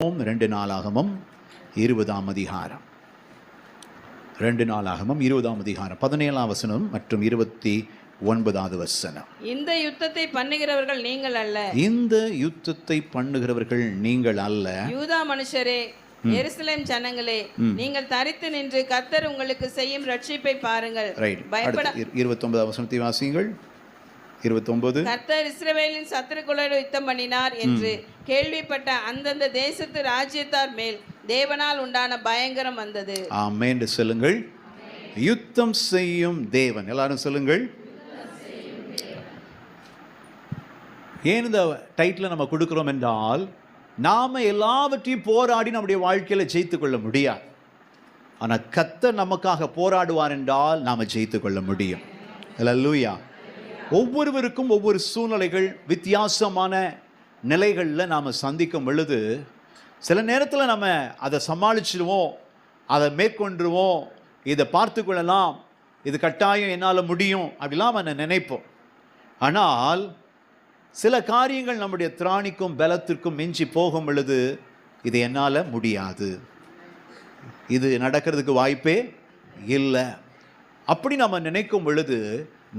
2 நாளாகமம் 20ஆம் அதிகாரம் 2 நாளாகமம் 20ஆம் அதிகாரம் 17ஆம் வசனம் மற்றும் 29வது வசனம். இந்த யுத்தத்தை பண்ணுகிறவர்கள் நீங்கள் அல்ல. இந்த யுத்தத்தை பண்ணுகிறவர்கள் நீங்கள் அல்ல. யூதா மனுஷரே, எருசலேம் ஜனங்களே, நீங்கள் தரித்து நின்று கர்த்தர் உங்களுக்கு செய்யும் ரட்சிப்பை பாருங்கள். பயப்பட 29வது வசனத்தை வாசியுங்கள். 29. கர்த்தர் இஸ்ரவேலின் சத்துருக்களோடு யுத்தம் பண்ணினார் என்று கேள்விப்பட்ட அந்தந்த தேசத்து ராஜ்யத்தார் மேல் தேவனால் உண்டான பயங்கரம் வந்தது. ஆமென் சொல்லுங்கள். யுத்தம் செய்யும் தேவன். எல்லாரும் சொல்லுங்கள். ஏன் இந்த டைட்டில் நம்ம கொடுக்கிறோம் என்றால், நாம எல்லாவற்றையும் போராடி நம்முடைய வாழ்க்கையில ஜெயித்து கொள்ள முடியாது. ஆனால் கர்த்தர் நமக்காக போராடுவார் என்றால் நாம ஜெயித்து கொள்ள முடியும். அல்லேலூயா. ஒவ்வொருவருக்கும் ஒவ்வொரு சூழ்நிலைகள், வித்தியாசமான நிலைகளில் நாம் சந்திக்கும் பொழுது சில நேரத்தில் நம்ம அதை சமாளிச்சிடுவோம், அதை மேற்கொண்டுருவோம், இதை பார்த்து கொள்ளலாம், இது கட்டாயம் என்னால் முடியும் அப்படிலாம் நம்ம நினைப்போம். ஆனால் சில காரியங்கள் நம்முடைய திராணிக்கும் பலத்திற்கும் மிஞ்சி போகும் பொழுது இது என்னால் முடியாது, இது நடக்கிறதுக்கு வாய்ப்பே இல்லை அப்படி நம்ம நினைக்கும் பொழுது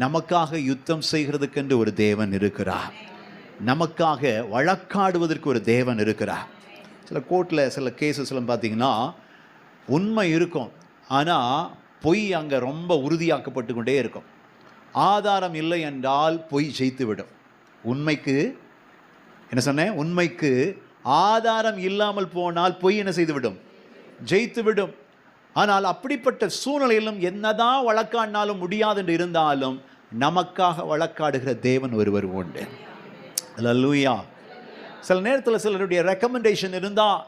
நமக்காக யுத்தம் செய்கிறதுக்கென்று ஒரு தேவன் இருக்கிறார். நமக்காக வழக்காடுவதற்கு ஒரு தேவன் இருக்கிறார். சில கோர்ட்டில் சில கேஸஸ்லாம் பார்த்தீங்கன்னா உண்மை இருக்கும், ஆனால் பொய் அங்கே ரொம்ப உறுதியாக்கப்பட்டு கொண்டே இருக்கும். ஆதாரம் இல்லை என்றால் பொய் ஜெயித்து விடும். உண்மைக்கு என்ன சொன்னேன், உண்மைக்கு ஆதாரம் இல்லாமல் போனால் பொய் என்ன செய்து விடும், ஜெயித்து விடும். ஆனால் அப்படிப்பட்ட சூழ்நிலையிலும் என்னதான் வழக்காடினாலும் முடியாது என்று இருந்தாலும் நமக்காக வழக்காடுகிற தேவன் ஒருவர் உண்டு. அல்லேலூயா. சில நேரத்தில் சிலருடைய ரெக்கமெண்டேஷன் இருந்தால்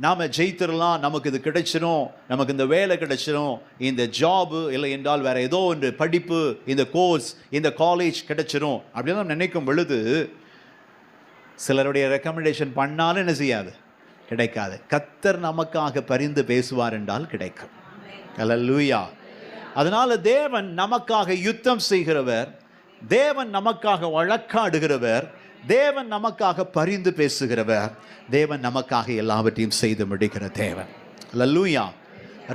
நாம் ஜெயித்திடலாம், நமக்கு இது கிடைச்சிடும், நமக்கு இந்த வேலை கிடைச்சிடும், இந்த ஜாபு இல்லை என்றால் வேற ஏதோ ஒன்று படிப்பு, இந்த கோர்ஸ், இந்த காலேஜ் கிடைச்சிடும் அப்படின்னு நினைக்கும் பொழுது சிலருடைய ரெக்கமெண்டேஷன் பண்ணாலும் என்ன செய்யாது, கிடைக்காது. கர்த்தர் நமக்காக பரிந்து பேசுவார் என்றால் கிடைக்கும். அல்லேலூயா. அதனால தேவன் நமக்காக யுத்தம் செய்கிறவர், தேவன் நமக்காக வழக்காடுகிறவர், தேவன் நமக்காக பரிந்து பேசுகிறவர், தேவன் நமக்காக எல்லாவற்றையும் செய்து முடிக்கிற தேவன். அல்லேலூயா.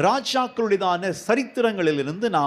ராஜாக்களுடையதான சரித்திரங்களிலிருந்து நாம்